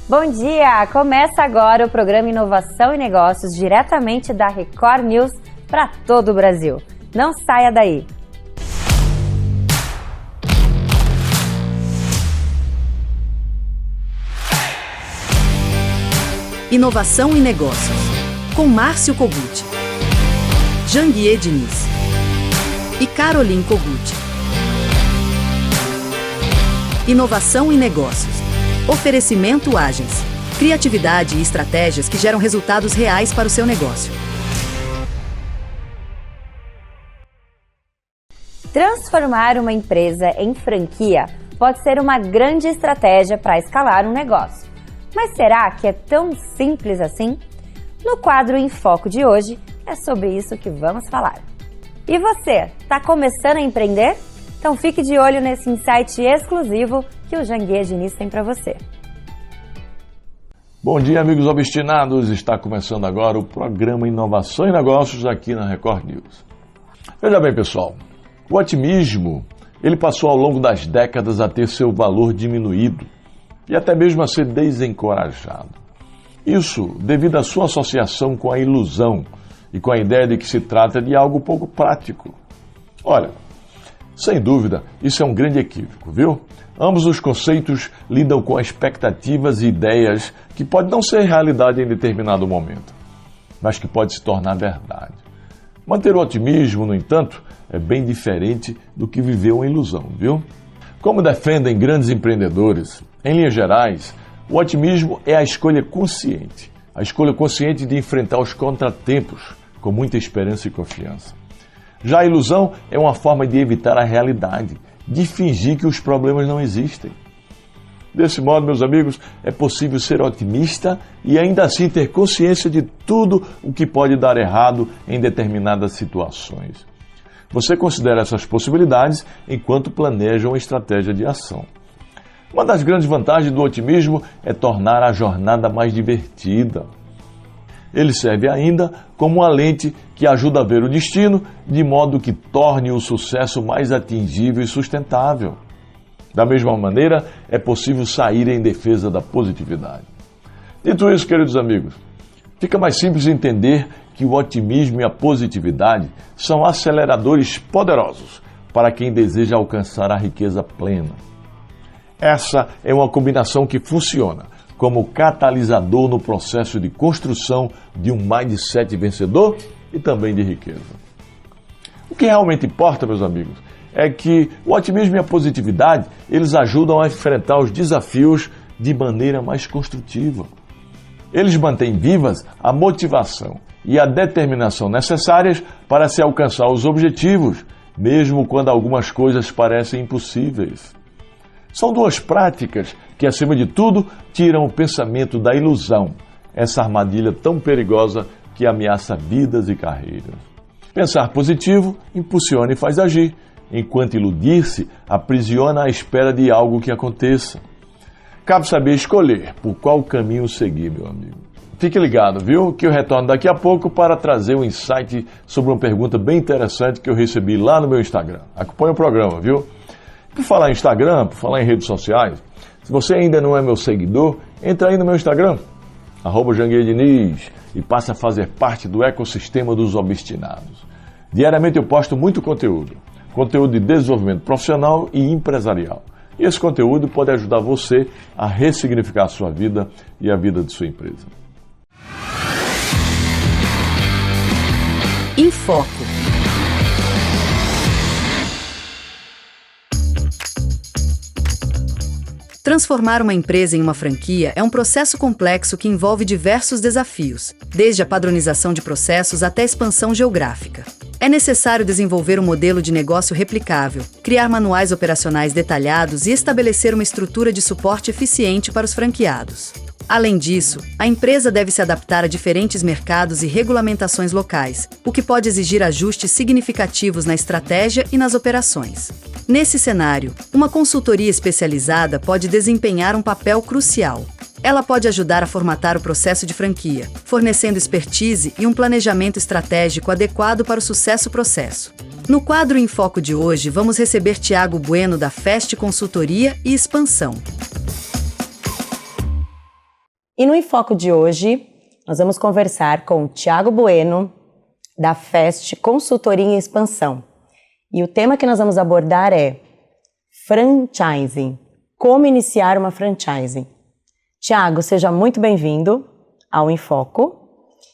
Bom dia! Começa agora o programa Inovação e Negócios, diretamente da Record News para todo o Brasil. Não saia daí! Inovação e Negócios, com Márcio Kogut, Janguier Diniz e Caroline Kogut. Inovação e Negócios. Oferecimento Agence. Criatividade e estratégias que geram resultados reais para o seu negócio. Transformar uma empresa em franquia pode ser uma grande estratégia para escalar um negócio. Mas será que é tão simples assim? No quadro Em Foco de hoje, é sobre isso que vamos falar. E você, está começando a empreender? Então fique de olho nesse insight exclusivo que o Janguier Diniz tem para você. Bom dia, amigos obstinados. Está começando agora o programa Inovação e Negócios aqui na Record News. Veja bem, pessoal, o otimismo, ele passou ao longo das décadas a ter seu valor diminuído e até mesmo a ser desencorajado. Isso devido à sua associação com a ilusão e com a ideia de que se trata de algo pouco prático. Olha, sem dúvida, isso é um grande equívoco, viu? Ambos os conceitos lidam com expectativas e ideias que podem não ser realidade em determinado momento, mas que pode se tornar verdade. Manter o otimismo, no entanto, é bem diferente do que viver uma ilusão, viu? Como defendem grandes empreendedores, em linhas gerais, o otimismo é a escolha consciente de enfrentar os contratempos com muita esperança e confiança. Já a ilusão é uma forma de evitar a realidade, de fingir que os problemas não existem. Desse modo, meus amigos, é possível ser otimista e ainda assim ter consciência de tudo o que pode dar errado em determinadas situações. Você considera essas possibilidades enquanto planeja uma estratégia de ação. Uma das grandes vantagens do otimismo é tornar a jornada mais divertida. Ele serve ainda como uma lente que ajuda a ver o destino de modo que torne o sucesso mais atingível e sustentável. Da mesma maneira, é possível sair em defesa da positividade. Dito isso, queridos amigos, fica mais simples entender que o otimismo e a positividade são aceleradores poderosos para quem deseja alcançar a riqueza plena. Essa é uma combinação que funciona como catalisador no processo de construção de um mindset vencedor e também de riqueza. O que realmente importa, meus amigos, é que o otimismo e a positividade, eles ajudam a enfrentar os desafios de maneira mais construtiva. Eles mantêm vivas a motivação e a determinação necessárias para se alcançar os objetivos, mesmo quando algumas coisas parecem impossíveis. São duas práticas que, acima de tudo, tiram o pensamento da ilusão, essa armadilha tão perigosa que ameaça vidas e carreiras. Pensar positivo impulsiona e faz agir, enquanto iludir-se aprisiona à espera de algo que aconteça. Cabe saber escolher por qual caminho seguir, meu amigo. Fique ligado, viu? Que eu retorno daqui a pouco para trazer um insight sobre uma pergunta bem interessante que eu recebi lá no meu Instagram. Acompanhe o programa, viu? Por falar em Instagram, por falar em redes sociais, se você ainda não é meu seguidor, entra aí no meu Instagram, @Janguier Diniz, e passe a fazer parte do ecossistema dos obstinados. Diariamente eu posto muito conteúdo de desenvolvimento profissional e empresarial. E esse conteúdo pode ajudar você a ressignificar a sua vida e a vida de sua empresa. Em Foco. Transformar uma empresa em uma franquia é um processo complexo que envolve diversos desafios, desde a padronização de processos até a expansão geográfica. É necessário desenvolver um modelo de negócio replicável, criar manuais operacionais detalhados e estabelecer uma estrutura de suporte eficiente para os franqueados. Além disso, a empresa deve se adaptar a diferentes mercados e regulamentações locais, o que pode exigir ajustes significativos na estratégia e nas operações. Nesse cenário, uma consultoria especializada pode desempenhar um papel crucial. Ela pode ajudar a formatar o processo de franquia, fornecendo expertise e um planejamento estratégico adequado para o sucesso-processo. No quadro Em Foco de hoje, vamos receber Thiago Bueno da Fest Consultoria e Expansão. E no Enfoco de hoje, nós vamos conversar com o Thiago Bueno, da FEST Consultoria em Expansão. E o tema que nós vamos abordar é franchising. Como iniciar uma franchising? Thiago, seja muito bem-vindo ao Enfoco.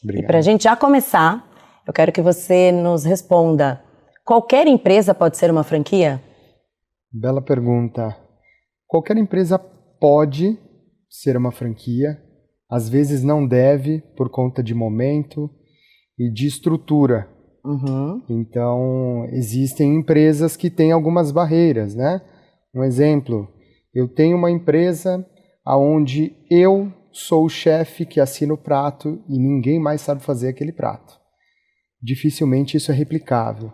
Obrigado. E para a gente já começar, eu quero que você nos responda: qualquer empresa pode ser uma franquia? Bela pergunta. Qualquer empresa pode ser uma franquia, às vezes não deve, por conta de momento e de estrutura. Então, existem empresas que têm algumas barreiras, né? Um exemplo, eu tenho uma empresa onde eu sou o chefe que assina o prato e ninguém mais sabe fazer aquele prato. Dificilmente isso é replicável.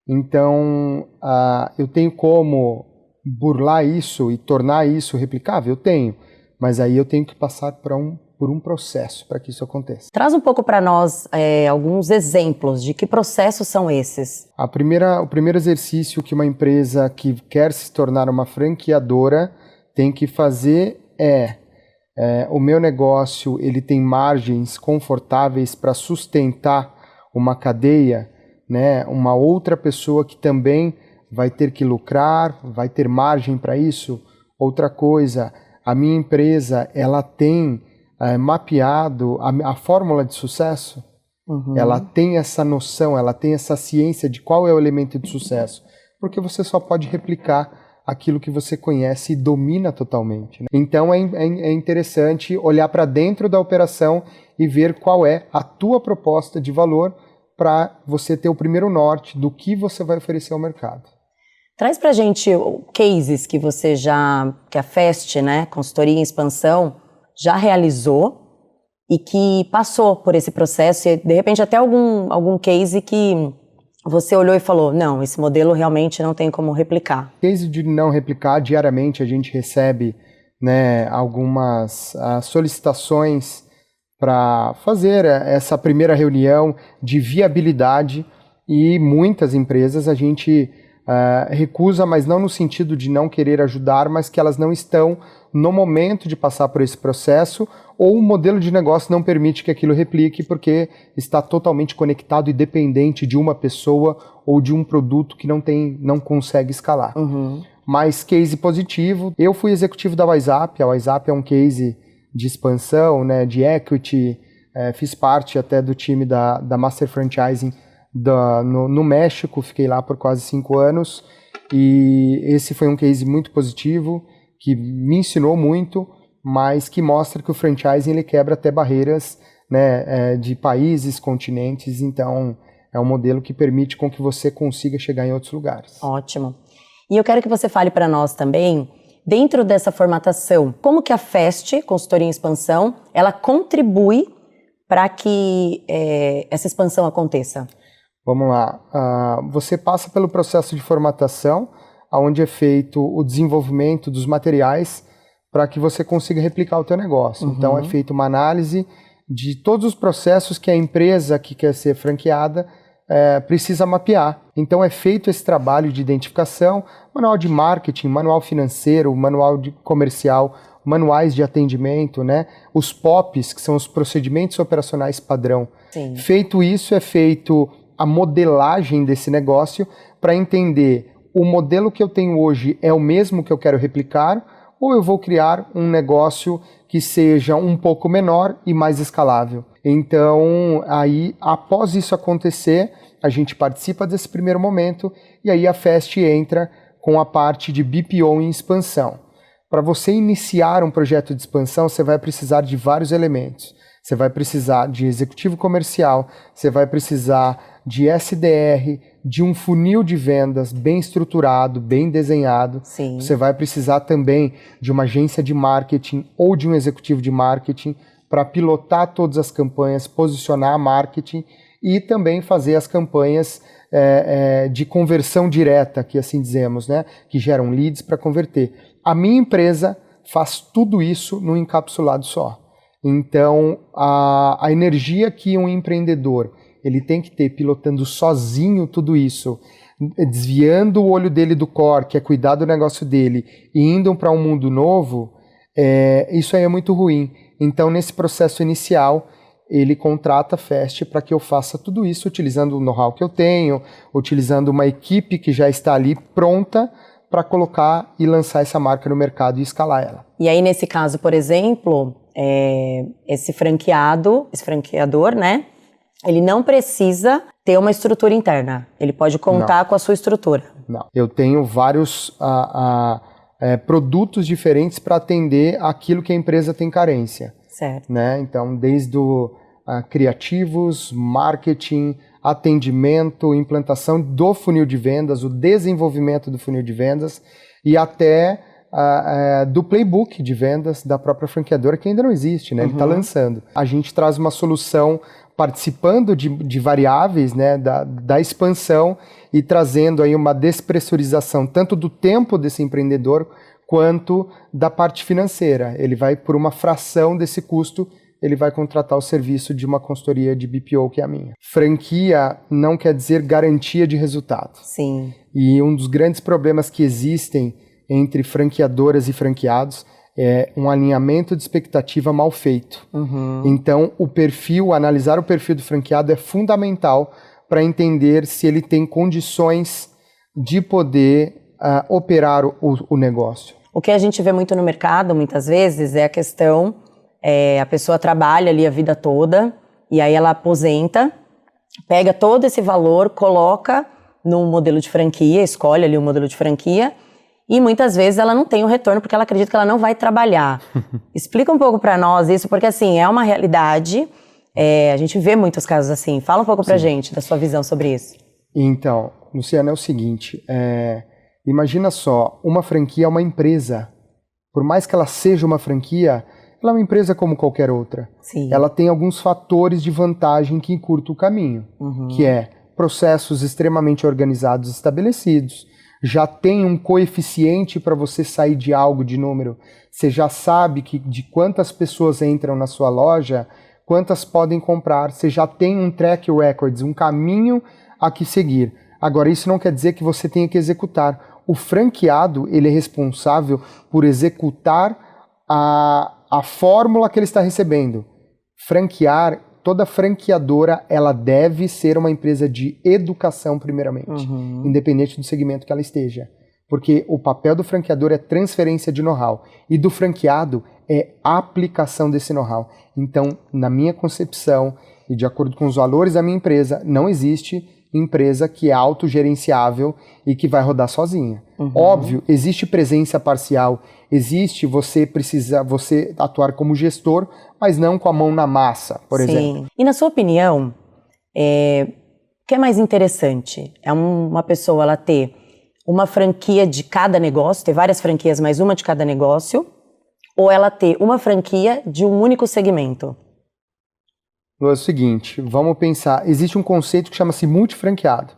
Então, eu tenho como burlar isso e tornar isso replicável? Eu tenho, mas aí eu tenho que passar por um processo para que isso aconteça. Traz um pouco para nós alguns exemplos de que processos são esses. O primeiro exercício que uma empresa que quer se tornar uma franqueadora tem que fazer o meu negócio ele tem margens confortáveis para sustentar uma cadeia, né? Uma outra pessoa que também vai ter que lucrar, vai ter margem para isso. Outra coisa, a minha empresa ela tem mapeado a fórmula de sucesso. Ela tem essa noção, ela tem essa ciência de qual é o elemento de sucesso, porque você só pode replicar aquilo que você conhece e domina totalmente, né? Então é interessante olhar para dentro da operação e ver qual é a tua proposta de valor para você ter o primeiro norte do que você vai oferecer ao mercado. Traz pra gente cases que que a FEST, né, Consultoria em Expansão, já realizou e que passou por esse processo e de repente até algum case que você olhou e falou, não, esse modelo realmente não tem como replicar. Case de não replicar, diariamente a gente recebe, né, algumas solicitações para fazer essa primeira reunião de viabilidade e muitas empresas a gente recusa, mas não no sentido de não querer ajudar, mas que elas não estão no momento de passar por esse processo ou o modelo de negócio não permite que aquilo replique porque está totalmente conectado e dependente de uma pessoa ou de um produto que não consegue escalar. Mas case positivo, eu fui executivo da WhatsApp, a WhatsApp é um case de expansão, né, de equity, fiz parte até do time da Master Franchising no México, fiquei lá por quase 5 anos e esse foi um case muito positivo, que me ensinou muito, mas que mostra que o franchising ele quebra até barreiras, né, de países, continentes, então é um modelo que permite com que você consiga chegar em outros lugares. Ótimo. E eu quero que você fale para nós também, dentro dessa formatação, como que a FEST, Consultoria em Expansão, ela contribui para que essa expansão aconteça? Vamos lá. Você passa pelo processo de formatação, onde é feito o desenvolvimento dos materiais para que você consiga replicar o teu negócio. Então, é feita uma análise de todos os processos que a empresa que quer ser franqueada precisa mapear. Então, é feito esse trabalho de identificação, manual de marketing, manual financeiro, manual de comercial, manuais de atendimento, né? Os POPs, que são os procedimentos operacionais padrão. Sim. Feito isso, é feito a modelagem desse negócio para entender o modelo que eu tenho hoje é o mesmo que eu quero replicar ou eu vou criar um negócio que seja um pouco menor e mais escalável. Então, aí, após isso acontecer, a gente participa desse primeiro momento e aí a FEST entra com a parte de BPO em expansão. Para você iniciar um projeto de expansão, você vai precisar de vários elementos. Você vai precisar de executivo comercial, você vai precisar de SDR, de um funil de vendas bem estruturado, bem desenhado. Sim. Você vai precisar também de uma agência de marketing ou de um executivo de marketing para pilotar todas as campanhas, posicionar marketing e também fazer as campanhas de conversão direta, que assim dizemos, né? Que geram leads para converter. A minha empresa faz tudo isso num encapsulado só. Então, a energia que um empreendedor ele tem que ter pilotando sozinho tudo isso, desviando o olho dele do core, que é cuidar do negócio dele, e indo para um mundo novo, isso aí é muito ruim. Então, nesse processo inicial, ele contrata a Fest para que eu faça tudo isso utilizando o know-how que eu tenho, utilizando uma equipe que já está ali pronta para colocar e lançar essa marca no mercado e escalar ela. E aí, nesse caso, por exemplo, esse franqueador, né? Ele não precisa ter uma estrutura interna. Ele pode contar com a sua estrutura. Não. Eu tenho vários produtos diferentes para atender aquilo que a empresa tem carência. Certo. Né? Então, desde criativos, marketing, atendimento, implantação do funil de vendas, o desenvolvimento do funil de vendas e até do playbook de vendas da própria franqueadora, que ainda não existe, né? Ele está lançando. A gente traz uma solução participando de variáveis, né, da expansão e trazendo aí uma despressurização tanto do tempo desse empreendedor quanto da parte financeira. Ele vai, por uma fração desse custo, ele vai contratar o serviço de uma consultoria de BPO, que é a minha. Franquia não quer dizer garantia de resultado. Sim. E um dos grandes problemas que existem entre franqueadoras e franqueados é um alinhamento de expectativa mal feito. Então, analisar o perfil do franqueado é fundamental para entender se ele tem condições de poder operar o negócio. O que a gente vê muito no mercado, muitas vezes, é a questão, a pessoa trabalha ali a vida toda, e aí ela aposenta, pega todo esse valor, coloca num modelo de franquia, escolhe ali um modelo de franquia, e muitas vezes ela não tem o retorno porque ela acredita que ela não vai trabalhar. Explica um pouco para nós isso, porque assim, é uma realidade, a gente vê muitos casos assim. Fala um pouco pra gente da sua visão sobre isso. Então, Luciana, é o seguinte, imagina só, uma franquia é uma empresa. Por mais que ela seja uma franquia, ela é uma empresa como qualquer outra. Sim. Ela tem alguns fatores de vantagem que encurtam o caminho, que é processos extremamente organizados e estabelecidos. Já tem um coeficiente para você sair de algo de número. Você já sabe de quantas pessoas entram na sua loja, quantas podem comprar. Você já tem um track record, um caminho a que seguir. Agora, isso não quer dizer que você tenha que executar. O franqueado, ele é responsável por executar a fórmula que ele está recebendo. Toda franqueadora, ela deve ser uma empresa de educação, primeiramente, independente do segmento que ela esteja. Porque o papel do franqueador é transferência de know-how e do franqueado é aplicação desse know-how. Então, na minha concepção e de acordo com os valores da minha empresa, não existe empresa que é autogerenciável e que vai rodar sozinha. Óbvio, existe presença parcial, existe você atuar como gestor, mas não com a mão na massa, por exemplo. E na sua opinião, o que é mais interessante? É uma pessoa ela ter uma franquia de cada negócio, ter várias franquias, mas uma de cada negócio, ou ela ter uma franquia de um único segmento? É o seguinte, vamos pensar, existe um conceito que chama-se multifranqueado.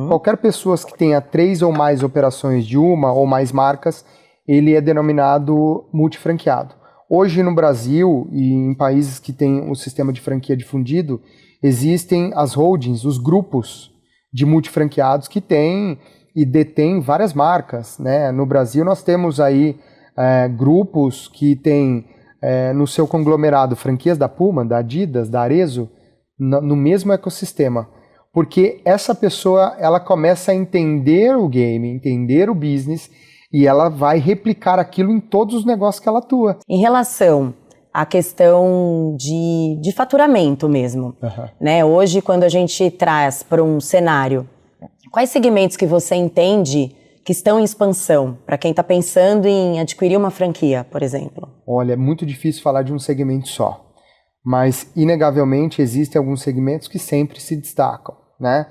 Qualquer pessoa que tenha 3 ou mais operações de uma ou mais marcas, ele é denominado multifranqueado. Hoje no Brasil e em países que têm o sistema de franquia difundido, existem as holdings, os grupos de multifranqueados que têm e detêm várias marcas, né? No Brasil nós temos aí grupos que têm no seu conglomerado franquias da Puma, da Adidas, da Arezzo, no mesmo ecossistema. Porque essa pessoa, ela começa a entender o game, entender o business, e ela vai replicar aquilo em todos os negócios que ela atua. Em relação à questão de faturamento mesmo, né? Hoje, quando a gente traz para um cenário, quais segmentos que você entende que estão em expansão, para quem está pensando em adquirir uma franquia, por exemplo? Olha, é muito difícil falar de um segmento só, mas inegavelmente existem alguns segmentos que sempre se destacam, né?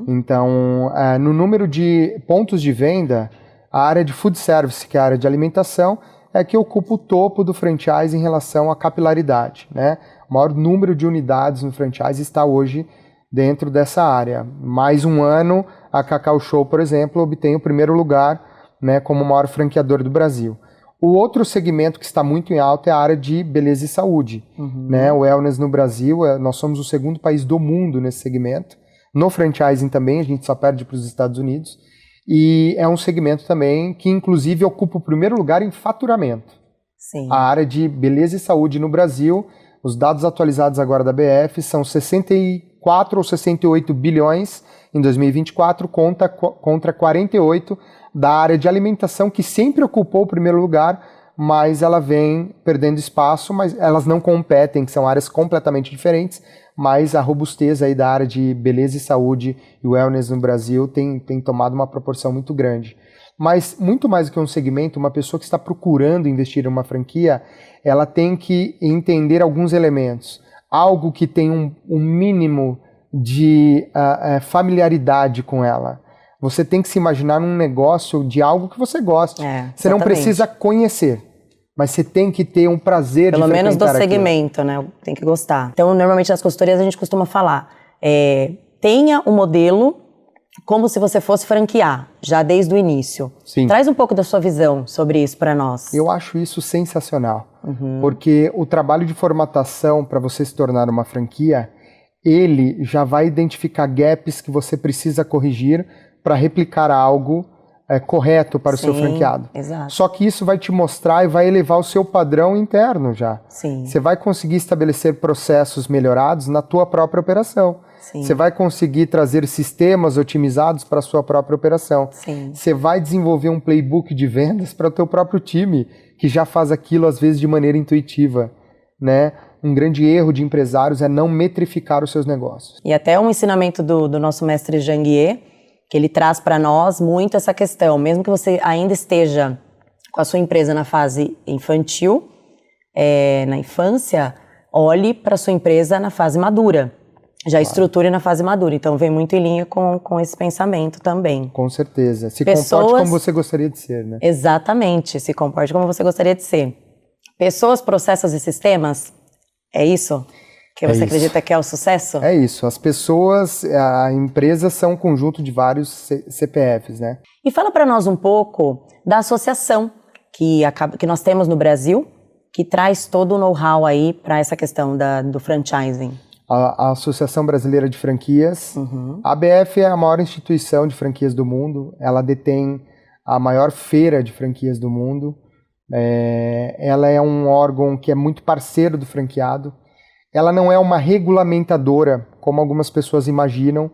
Então, no número de pontos de venda, a área de food service, que é a área de alimentação, é que ocupa o topo do franchise em relação à capilaridade, né? O maior número de unidades no franchise está hoje dentro dessa área. Mais um ano, a Cacau Show, por exemplo, obtém o primeiro lugar, né, como o maior franqueador do Brasil. O outro segmento que está muito em alta é a área de beleza e saúde. Né? O wellness no Brasil, nós somos o segundo país do mundo nesse segmento. No franchising também, a gente só perde para os Estados Unidos. E é um segmento também que, inclusive, ocupa o primeiro lugar em faturamento. Sim. A área de beleza e saúde no Brasil, os dados atualizados agora da BF são 64 ou 68 bilhões em 2024 contra 48 da área de alimentação, que sempre ocupou o primeiro lugar, mas ela vem perdendo espaço, mas elas não competem, que são áreas completamente diferentes, mas a robustez aí da área de beleza e saúde e wellness no Brasil tem tomado uma proporção muito grande. Mas muito mais do que um segmento, uma pessoa que está procurando investir em uma franquia, ela tem que entender alguns elementos. Algo que tem um mínimo de familiaridade com ela. Você tem que se imaginar num negócio de algo que você goste. Você não precisa conhecer, mas você tem que ter um prazer pelo de frequentar menos do aquilo. segmento, né? Tem que gostar. Então, normalmente nas consultorias a gente costuma falar, tenha um modelo como se você fosse franquear, já desde o início. Sim. Traz um pouco da sua visão sobre isso para nós. Eu acho isso sensacional, porque o trabalho de formatação para você se tornar uma franquia, ele já vai identificar gaps que você precisa corrigir para replicar algo correto para o seu franqueado. Exato. Só que isso vai te mostrar e vai elevar o seu padrão interno já. Sim. Você vai conseguir estabelecer processos melhorados na tua própria operação. Sim. Você vai conseguir trazer sistemas otimizados para a sua própria operação. Sim. Você vai desenvolver um playbook de vendas para o teu próprio time, que já faz aquilo às vezes de maneira intuitiva, né? Um grande erro de empresários é não metrificar os seus negócios. E até um ensinamento do nosso mestre Janguier, que ele traz para nós muito essa questão, mesmo que você ainda esteja com a sua empresa na fase infantil, na infância, olhe para a sua empresa na fase madura, já estruture na fase madura. Então vem muito em linha com esse pensamento também. Com certeza. Se comporte como você gostaria de ser, né? Exatamente, se comporte como você gostaria de ser. Pessoas, processos e sistemas, é isso? Que você acredita que é o sucesso? É isso. As pessoas, a empresa são um conjunto de vários CPFs, né? E fala para nós um pouco da associação que nós temos no Brasil, que traz todo o know-how aí para essa questão do franchising. A Associação Brasileira de Franquias. A ABF é a maior instituição de franquias do mundo. Ela detém a maior feira de franquias do mundo. Ela é um órgão que é muito parceiro do franqueado. Ela não é uma regulamentadora, como algumas pessoas imaginam.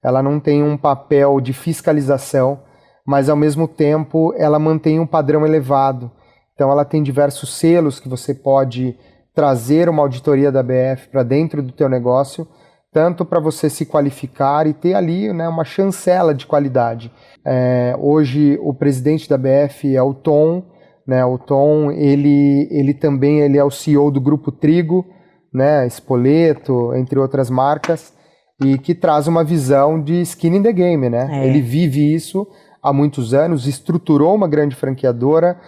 Ela não tem um papel de fiscalização, mas ao mesmo tempo ela mantém um padrão elevado. Então ela tem diversos selos que você pode trazer uma auditoria da ABF para dentro do teu negócio, tanto para você se qualificar e ter ali, né, uma chancela de qualidade. Hoje o presidente da ABF é o Tom, né? O Tom ele também é o CEO do Grupo Trigo, né, Spoleto, entre outras marcas, e que traz uma visão de skin in the game, né? Ele vive isso há muitos anos, estruturou uma grande franqueadora,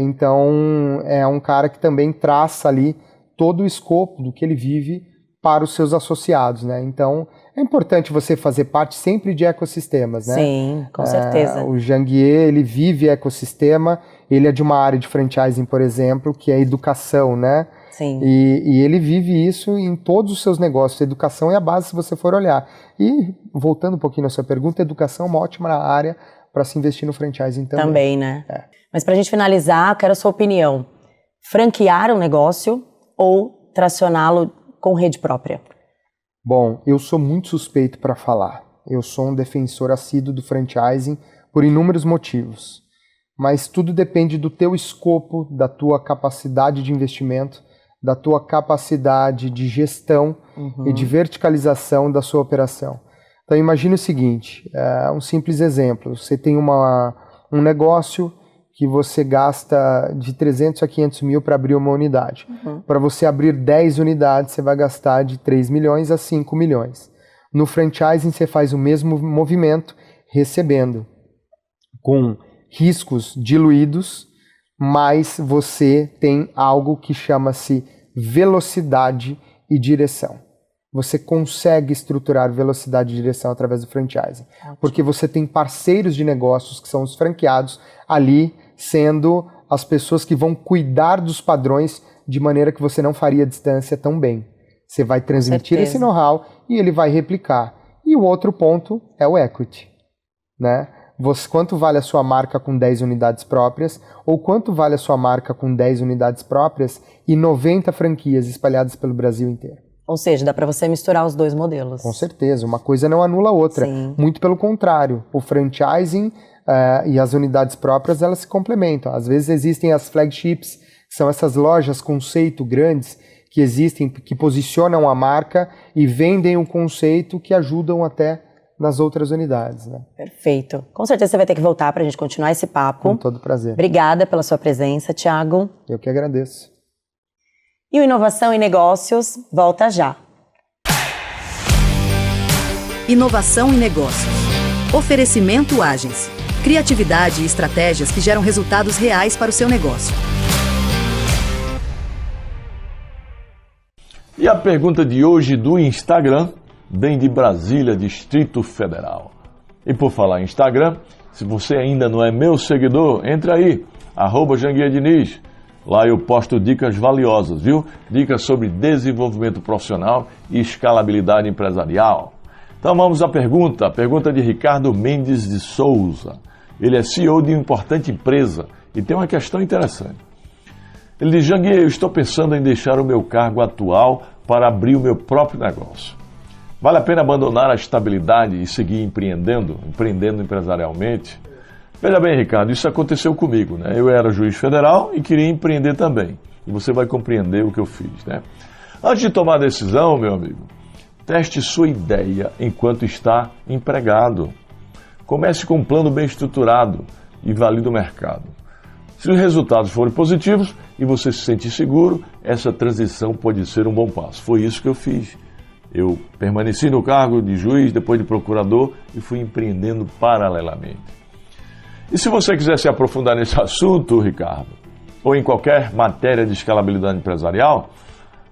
então é um cara que também traça ali todo o escopo do que ele vive para os seus associados, né? Então é importante você fazer parte sempre de ecossistemas, né? Sim, com certeza. O Janguier, ele vive ecossistema, ele é de uma área de franchising, por exemplo, que é educação, né? Sim. E ele vive isso em todos os seus negócios. A educação é a base se você for olhar. E, voltando um pouquinho na sua pergunta, a educação é uma ótima área para se investir no franchising também. Também, né? Mas para a gente finalizar, eu quero a sua opinião. Franquear um negócio ou tracioná-lo com rede própria? Bom, eu sou muito suspeito para falar. Eu sou um defensor assíduo do franchising por inúmeros motivos. Mas tudo depende do teu escopo, da tua capacidade de investimento, da tua capacidade de gestão e de verticalização da sua operação. Então imagine o seguinte, um simples exemplo. Você tem um negócio que você gasta de 300 a 500 mil para abrir uma unidade. Para você abrir 10 unidades, você vai gastar de 3 milhões a 5 milhões. No franchising, você faz o mesmo movimento, recebendo com riscos diluídos, mas você tem algo que chama-se velocidade e direção. Você consegue estruturar velocidade e direção através do franchising, porque você tem parceiros de negócios que são os franqueados ali, sendo as pessoas que vão cuidar dos padrões de maneira que você não faria a distância tão bem. Você vai transmitir esse know-how e ele vai replicar. E o outro ponto é o equity, né? quanto vale a sua marca com 10 unidades próprias, ou quanto vale a sua marca com 10 unidades próprias e 90 franquias espalhadas pelo Brasil inteiro. Ou seja, dá para você misturar os dois modelos. Com certeza, uma coisa não anula a outra. Sim. Muito pelo contrário, o franchising e as unidades próprias, elas se complementam. Às vezes existem as flagships, que são essas lojas conceito grandes que existem, que posicionam a marca e vendem o conceito que ajudam até nas outras unidades. Né? Perfeito. Com certeza você vai ter que voltar para a gente continuar esse papo. Com todo prazer. Obrigada pela sua presença, Thiago. Eu que agradeço. E o Inovação em Negócios volta já. Inovação em negócios. Oferecimento Agency. Criatividade e estratégias que geram resultados reais para o seu negócio. E a pergunta de hoje do Instagram vem de Brasília, Distrito Federal. E por falar em Instagram, se você ainda não é meu seguidor, entra aí, @JanguiaDiniz. Lá eu posto dicas valiosas, viu? Dicas sobre desenvolvimento profissional e escalabilidade empresarial. Então vamos à pergunta. A pergunta de Ricardo Mendes de Souza. Ele é CEO de uma importante empresa e tem uma questão interessante. Ele diz: Janguia, eu estou pensando em deixar o meu cargo atual para abrir o meu próprio negócio. Vale a pena abandonar a estabilidade e seguir empreendendo empresarialmente? Veja bem, Ricardo, isso aconteceu comigo, né? Eu era juiz federal e queria empreender também. E você vai compreender o que eu fiz, né? Antes de tomar a decisão, meu amigo, teste sua ideia enquanto está empregado. Comece com um plano bem estruturado e valide o mercado. Se os resultados forem positivos e você se sentir seguro, essa transição pode ser um bom passo. Foi isso que eu fiz. Eu permaneci no cargo de juiz, depois de procurador e fui empreendendo paralelamente. E se você quiser se aprofundar nesse assunto, Ricardo, ou em qualquer matéria de escalabilidade empresarial,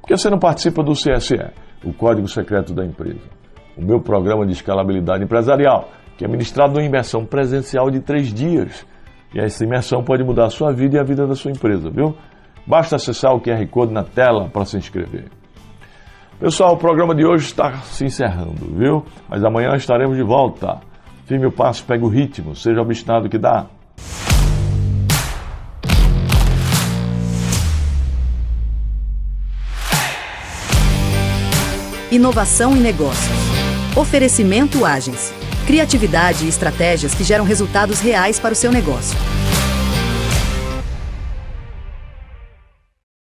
por que você não participa do CSE, o Código Secreto da Empresa? O meu programa de escalabilidade empresarial, que é ministrado numa imersão presencial de 3 dias. E essa imersão pode mudar a sua vida e a vida da sua empresa, viu? Basta acessar o QR Code na tela para se inscrever. Pessoal, o programa de hoje está se encerrando, viu? Mas amanhã estaremos de volta. Firme o passo, pega o ritmo, seja obstinado que dá. Inovação em negócios. Oferecimento Agency. Criatividade e estratégias que geram resultados reais para o seu negócio.